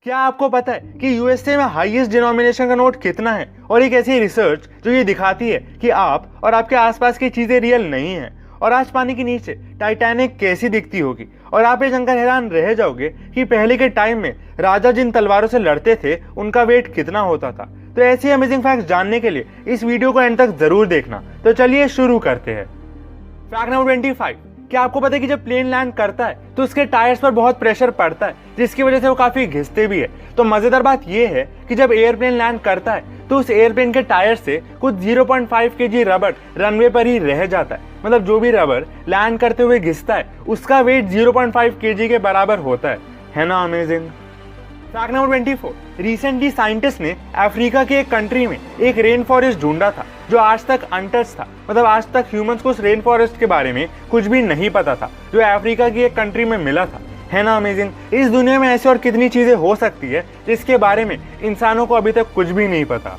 क्या आपको पता है कि यूएसए में हाईएस्ट डिनोमिनेशन का नोट कितना है? और एक ऐसी रिसर्च जो ये दिखाती है कि आप और आपके आसपास की चीजें रियल नहीं हैं। और आज पानी के नीचे टाइटैनिक कैसी दिखती होगी, और आप ये जानकर हैरान रह जाओगे कि पहले के टाइम में राजा जिन तलवारों से लड़ते थे उनका वेट कितना होता था। तो ऐसी अमेजिंग फैक्ट्स जानने के लिए इस वीडियो को एंड तक जरूर देखना। तो चलिए शुरू करते हैं। फैक्ट नंबर 25, क्या आपको पता है कि जब प्लेन लैंड करता है तो उसके टायर्स पर बहुत प्रेशर पड़ता है, जिसकी वजह से वो काफी घिसते भी है। तो मजेदार बात यह है कि जब एयरप्लेन लैंड करता है तो उस एयरप्लेन के टायर से कुछ 0.5 kg रबर रनवे पर ही रह जाता है। मतलब जो भी रबर लैंड करते हुए घिसता है उसका वेट 0.5 kg के बराबर होता है ना amazing. Fact number 24, recently scientist ने अफ्रीका के एक कंट्री में एक रेन फॉरेस्ट ढूंढा था जो आज तक अनटच था। मतलब आज तक ह्यूमंस को उस रेन फॉरेस्ट के बारे में कुछ भी नहीं पता था जो अफ्रीका की एक कंट्री में मिला था। है ना अमेजिंग। इस दुनिया में ऐसी और कितनी चीजें हो सकती है जिसके बारे में इंसानों को अभी तक कुछ भी नहीं पता।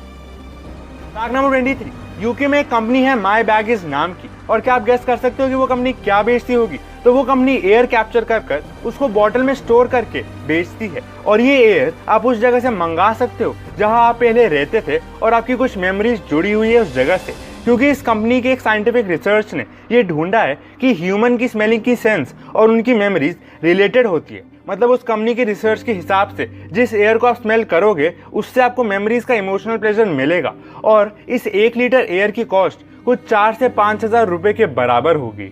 फैक्ट नंबर 23, यूके में एक कंपनी है माई बैगेज नाम की। और क्या आप गेस कर सकते हो कि वो कंपनी क्या बेचती होगी? तो वो कंपनी एयर कैप्चर कर उसको बॉटल में स्टोर करके बेचती है। और ये एयर आप उस जगह से मंगा सकते हो जहां आप पहले रहते थे और आपकी कुछ मेमोरीज जुड़ी हुई है उस जगह से। क्योंकि इस कंपनी के एक साइंटिफिक रिसर्च ने ये ढूंढा है कि ह्यूमन की स्मेलिंग की सेंस और उनकी मेमोरीज रिलेटेड होती है। मतलब उस कंपनी के रिसर्च के हिसाब से जिस एयर को आप स्मेल करोगे उससे आपको मेमोरीज का इमोशनल प्लेजर मिलेगा। और इस 1 लीटर एयर की कॉस्ट कुछ 4 से 5 हजार रुपए के बराबर होगी।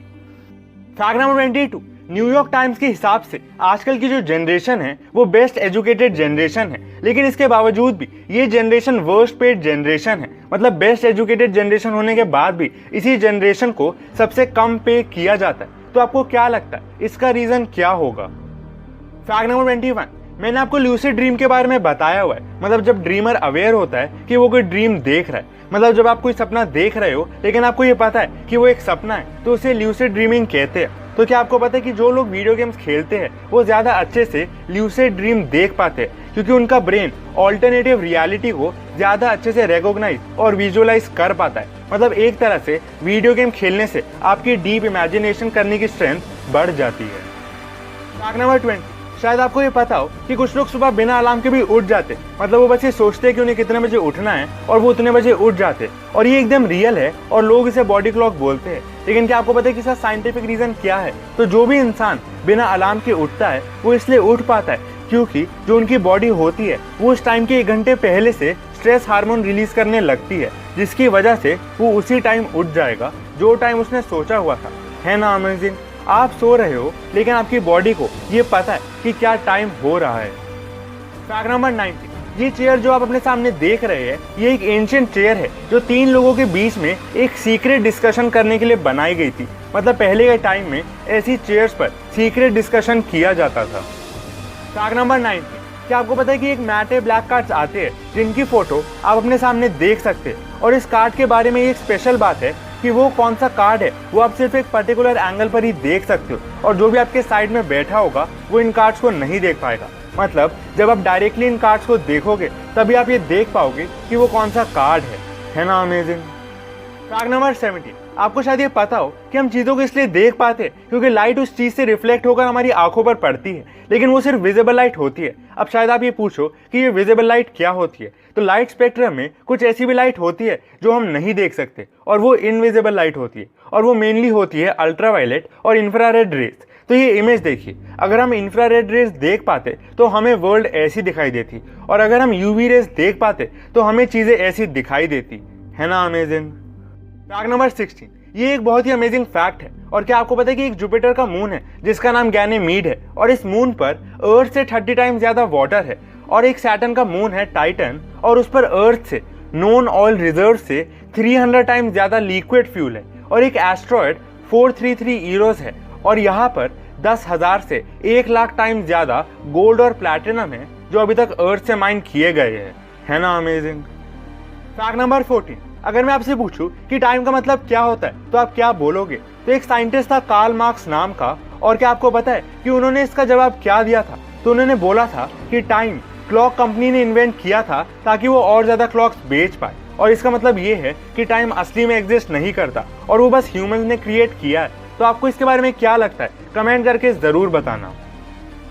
फैक्ट नंबर 22, न्यूयॉर्क टाइम्स के हिसाब से आजकल की जो जनरेशन है वो बेस्ट एजुकेटेड जनरेशन है, लेकिन इसके बावजूद भी ये जनरेशन वर्स्ट पेड जनरेशन है। मतलब बेस्ट एजुकेटेड जनरेशन होने के बाद भी इसी जनरेशन को सबसे कम पे किया जाता है। तो आपको क्या लगता है इसका रीजन क्या होगा? फैक्ट नंबर 21, मैंने आपको ल्यूसिड ड्रीम के बारे में बताया हुआ है। मतलब जब ड्रीमर अवेयर होता है कि वो कोई ड्रीम देख रहा है, मतलब जब आप कोई सपना देख रहे हो लेकिन आपको ये पता है कि वो एक सपना है, तो उसे ल्यूसिड ड्रीमिंग कहते हैं। तो क्या आपको पता है कि जो लोग वीडियो गेम्स खेलते हैं वो ज्यादा अच्छे से ल्यूसिड ड्रीम देख पाते हैं, क्योंकि उनका ब्रेन ऑल्टरनेटिव रियलिटी को ज्यादा अच्छे से रिकॉग्नाइज और विजुअलाइज कर पाता है। मतलब एक तरह से वीडियो गेम खेलने से आपकी डीप इमेजिनेशन करने की स्ट्रेंथ बढ़ जाती है। फैक्ट नंबर 20, शायद आपको ये पता हो कि कुछ लोग सुबह बिना अलार्म के भी उठ जाते। मतलब वो बस ये सोचते हैं कि उन्हें कितने बजे उठना है और वो उतने बजे उठ जाते। और ये एकदम रियल है और लोग इसे बॉडी क्लॉक बोलते हैं। लेकिन क्या आपको पता है कि इसका साइंटिफिक रीजन क्या है? तो जो भी इंसान बिना अलार्म के उठता है वो इसलिए उठ पाता है क्योंकि जो उनकी बॉडी होती है वो उस टाइम के 1 घंटे पहले से स्ट्रेस हार्मोन रिलीज करने लगती है, जिसकी वजह से वो उसी टाइम उठ जाएगा जो टाइम उसने सोचा हुआ था। है ना अमेजिंग। आप सो रहे हो लेकिन आपकी बॉडी को ये पता है कि क्या टाइम हो रहा है। फैक्ट नंबर 90, ये चेयर जो आप अपने सामने देख रहे हैं ये एक एंशिएंट चेयर है जो 3 लोगों के बीच में एक सीक्रेट डिस्कशन करने के लिए बनाई गई थी। मतलब पहले के टाइम में ऐसी चेयर्स पर सीक्रेट डिस्कशन किया जाता था। फैक्ट नंबर 90, क्या आपको पता है कि एक मैटे ब्लैक कार्ड्स आते हैं जिनकी फोटो आप अपने सामने देख सकते हैं। और इस कार्ड के बारे में एक स्पेशल बात है कि वो कौन सा कार्ड है वो आप सिर्फ एक पर्टिकुलर एंगल पर ही देख सकते हो, और जो भी आपके साइड में बैठा होगा वो इन कार्ड्स को नहीं देख पाएगा। मतलब जब आप डायरेक्टली इन कार्ड्स को देखोगे तभी आप ये देख पाओगे कि वो कौन सा कार्ड है ना अमेजिंग। फैक्ट नंबर 17, आपको शायद ये पता हो कि हम चीज़ों को इसलिए देख पाते हैं क्योंकि लाइट उस चीज़ से रिफ्लेक्ट होकर हमारी आंखों पर पड़ती है, लेकिन वो सिर्फ विजिबल लाइट होती है। अब शायद आप ये पूछो कि ये विजिबल लाइट क्या होती है? तो लाइट स्पेक्ट्रम में कुछ ऐसी भी लाइट होती है जो हम नहीं देख सकते, और वो इनविजिबल लाइट होती है। और वो मेनली होती है अल्ट्रावायलेट और इंफ्रारेड रेज। तो ये इमेज देखिए, अगर हम इंफ्रारेड रेज देख पाते तो हमें वर्ल्ड ऐसी दिखाई देती, और अगर हम यूवी रेज देख पाते तो हमें चीज़ें ऐसी दिखाई देती। है ना अमेजिंग। फैक्ट नंबर 16, ये एक बहुत ही अमेजिंग फैक्ट है। और क्या आपको पता है कि एक जुपिटर का मून है जिसका नाम गैनेमीड है, और इस मून पर अर्थ से 30 टाइम्स ज्यादा वाटर है। और एक सैटर्न का मून है टाइटन, और उस पर अर्थ से नोन ऑयल रिजर्व से 300 टाइम्स ज्यादा लिक्विड फ्यूल है। और एक एस्ट्रॉयड 433 ईरोस है, और यहाँ पर 10,000 से 1 लाख टाइम्स ज्यादा गोल्ड और प्लैटिनम है जो अभी तक अर्थ से माइन किए गए हैं। है ना अमेजिंग। फैक्ट नंबर 14, अगर मैं आपसे पूछूं कि टाइम का मतलब क्या होता है तो आप क्या बोलोगे? तो एक साइंटिस्ट था कार्ल मार्क्स नाम का, और क्या आपको पता है कि उन्होंने इसका जवाब क्या दिया था? तो उन्होंने बोला था कि टाइम क्लॉक कंपनी ने इन्वेंट किया था ताकि वो और ज्यादा क्लॉक्स बेच पाए। और इसका मतलब ये है कि टाइम असली में एग्जिस्ट नहीं करता और वो बस ह्यूमंस ने क्रिएट किया है। तो आपको इसके बारे में क्या लगता है? कमेंट करके जरूर बताना।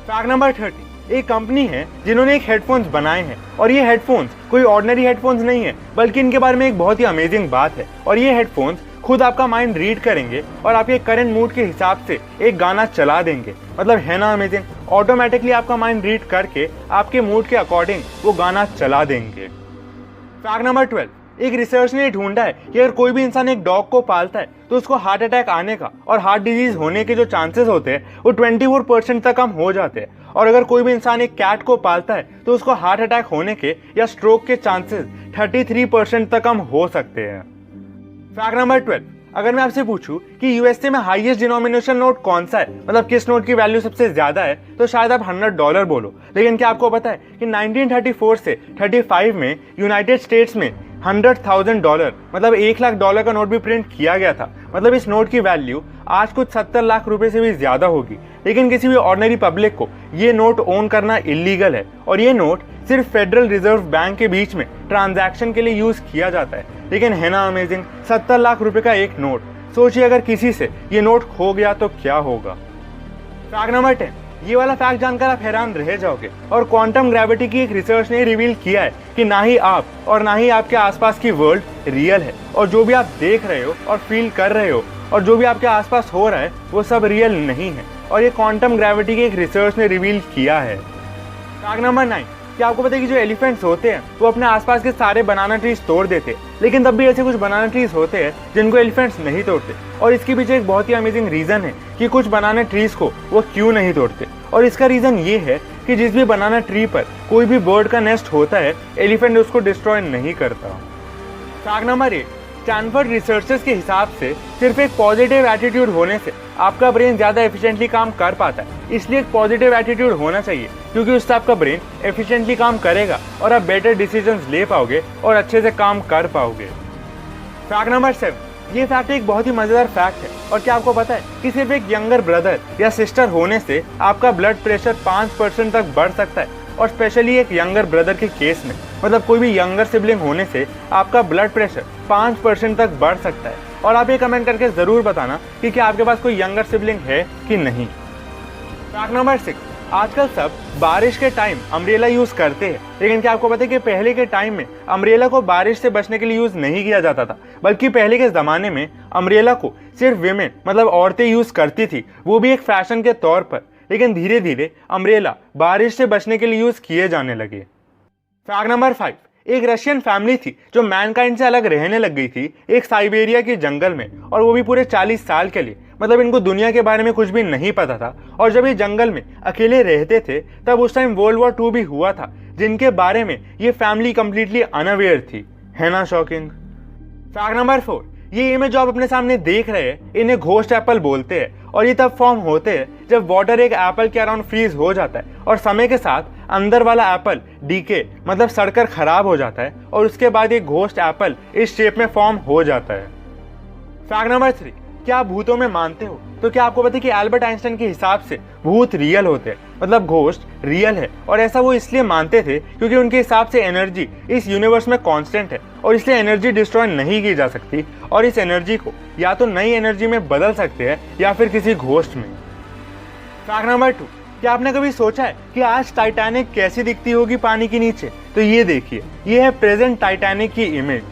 फैक्ट नंबर 30, एक कंपनी है जिन्होंने एक हेडफोन्स बनाए हैं और ये हेडफोन्स कोई ऑर्डिनरी हेडफोन्स नहीं है, बल्कि इनके बारे में एक बहुत ही अमेजिंग बात है। और ये हेडफोन्स खुद आपका माइंड रीड करेंगे और आपके करंट मूड के हिसाब से एक गाना चला देंगे। मतलब है ना अमेजिंग, ऑटोमेटिकली आपका माइंड रीड करके आपके मूड के अकॉर्डिंग वो गाना चला देंगे। फैक्ट नंबर 12, एक रिसर्च ने ढूंढा है कि अगर कोई भी इंसान एक डॉग को पालता है तो उसको हार्ट अटैक आने का और हार्ट डिजीज होने के जो चांसेस होते हैं वो 24% तक कम हो जाते हैं। और अगर कोई भी इंसान एक कैट को पालता है तो उसको हार्ट अटैक होने के या स्ट्रोक के चांसेस 33% तक कम हो सकते हैं। फैक्ट नंबर 12, अगर मैं आपसे पूछूं कि यूएसए में हाईएस्ट डिनोमिनेशन नोट कौन सा है, मतलब किस नोट की वैल्यू सबसे ज्यादा है, तो शायद आप $100 बोलो। लेकिन क्या आपको पता है कि 1934 से 35 में यूनाइटेड स्टेट्स में $100,000 मतलब $1,00,000 का नोट भी प्रिंट किया गया था। मतलब इस नोट की वैल्यू आज कुछ 70 लाख रुपए से भी ज्यादा होगी। लेकिन किसी भी ऑर्डिनरी पब्लिक को ये नोट ओन करना इलीगल है और ये नोट सिर्फ फेडरल रिजर्व बैंक के बीच में ट्रांजैक्शन के लिए यूज किया जाता है। लेकिन है ना अमेजिंग, 70 लाख रुपए का एक नोट। सोचिए अगर किसी से ये नोट खो गया तो क्या होगा। फैक्ट नंबर 10, ये वाला फैक्ट जानकर आप हैरान रह जाओगे और क्वांटम ग्रेविटी की एक रिसर्च ने रिवील किया है कि ना ही आप और ना ही आपके आसपास की वर्ल्ड रियल है और जो भी आप देख रहे हो और फील कर रहे हो और जो भी आपके आसपास हो रहा है वो सब रियल नहीं है। और ये क्वांटम ग्रेविटी की एक रिसर्च ने रिवील किया है। फैक्ट नंबर 9, क्या आपको पता है कि जो एलिफेंट्स होते हैं वो अपने आसपास के सारे बनाना ट्रीज तोड़ देते, लेकिन तब भी ऐसे कुछ बनाना ट्रीज होते हैं जिनको एलिफेंट्स नहीं तोड़ते। और इसके पीछे एक बहुत ही अमेजिंग रीजन है कि कुछ बनाना ट्रीज को वो क्यों नहीं तोड़ते। और इसका रीजन ये है कि जिस भी बनाना ट्री पर कोई भी बर्ड का नेस्ट होता है, एलिफेंट उसको डिस्ट्रॉय नहीं करता। फैक्ट नंबर 8, स्टैनफोर्ड रिसर्चर्स के हिसाब से सिर्फ एक पॉजिटिव एटीट्यूड होने से आपका ब्रेन ज्यादा एफिशिएंटली काम कर पाता है। इसलिए एक पॉजिटिव एटीट्यूड होना चाहिए क्योंकि उससे आपका ब्रेन एफिशिएंटली काम करेगा और आप बेटर डिसीजंस ले पाओगे और अच्छे से काम कर पाओगे। फैक्ट नंबर 7, ये फैक्ट एक बहुत ही मजेदार फैक्ट है। और क्या आपको पता है कि सिर्फ एक यंगर ब्रदर या सिस्टर होने से आपका ब्लड प्रेशर 5% तक बढ़ सकता है। और स्पेशली एक यंगर ब्रदर के केस में, मतलब कोई भी यंगर सिबलिंग होने से आपका ब्लड प्रेशर 5% तक बढ़ सकता है। और आप ये कमेंट करके जरूर बताना कि क्या आपके पास कोई यंगर सिबलिंग है कि नहीं। फैक्ट नंबर 6, आजकल सब बारिश के टाइम अम्ब्रेला यूज करते हैं, लेकिन क्या आपको पता है कि पहले के टाइम में अम्ब्रेला को बारिश से बचने के लिए यूज नहीं किया जाता था, बल्कि पहले के जमाने में अम्ब्रेला को सिर्फ विमेन मतलब औरतें यूज करती थी, वो भी एक फैशन के तौर पर। लेकिन धीरे धीरे अम्ब्रेला बारिश से बचने के लिए यूज किए जाने लगे। फैक्ट नंबर 5, एक रशियन फैमिली थी जो मैनकाइंड से अलग रहने लग गई थी एक साइबेरिया के जंगल में, और वो भी पूरे 40 साल के लिए। मतलब इनको दुनिया के बारे में कुछ भी नहीं पता था। और जब ये जंगल में अकेले रहते थे तब उस टाइम वर्ल्ड वॉर 2 भी हुआ था, जिनके बारे में ये फैमिली कंप्लीटली अनअवेयर थी। है ना शॉकिंग। फैक्ट नंबर 4, ये इमेज जो आप अपने सामने देख रहे हैं इन्हें घोस्ट एप्पल बोलते हैं। और ये तब फॉर्म होते हैं जब वाटर एक एप्पल के अराउंड फ्रीज हो जाता है और समय के साथ अंदर वाला एप्पल डीके मतलब सड़कर खराब हो जाता है और उसके बाद एक घोस्ट एप्पल इस शेप में फॉर्म हो जाता है। फैक्ट नंबर 3, क्या आप भूतों में मानते हो? तो क्या आपको पता है कि एल्बर्ट आइंस्टाइन के हिसाब से भूत रियल होते हैं, मतलब घोस्ट रियल है। और ऐसा वो इसलिए मानते थे क्योंकि उनके हिसाब से एनर्जी इस यूनिवर्स में कांस्टेंट है और इसलिए एनर्जी डिस्ट्रॉय नहीं की जा सकती और इस एनर्जी को या तो नई एनर्जी में बदल सकते हैं या फिर किसी घोस्ट में। फैक्ट नंबर 2, क्या आपने कभी सोचा है कि आज टाइटैनिक कैसी दिखती होगी पानी के नीचे? तो ये देखिए, ये है प्रेजेंट टाइटैनिक की इमेज।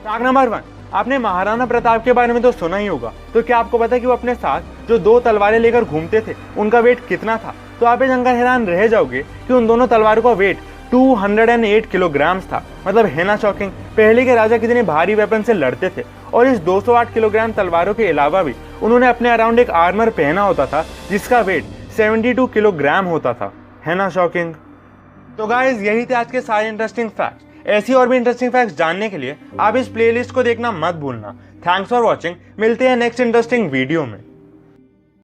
फैक्ट नंबर 1, आपने महाराणा प्रताप के बारे में तो सुना ही होगा। तो क्या आपको पता है कि वो अपने साथ जो 2 तलवारें लेकर घूमते थे उनका वेट कितना था? तो आप ये जानकर हैरान रह जाओगे कि उन दोनों तलवारों का वेट 208 किलोग्राम था। मतलब है ना शॉकिंग। पहले के राजा कितने भारी वेपन से लड़ते थे और इस 208 किलोग्राम तलवारों के अलावा भी उन्होंने अपने अराउंड एक आर्मर पहना होता था जिसका वेट 72 किलोग्राम होता था। है ना शॉकिंग। तो गाइस, यही थे आज के सारे इंटरेस्टिंग फैक्ट्स। ऐसी और भी इंटरेस्टिंग फैक्ट्स जानने के लिए आप इस प्लेलिस्ट को देखना मत भूलना। Thanks for watching. मिलते हैं नेक्स्ट इंटरेस्टिंग वीडियो में।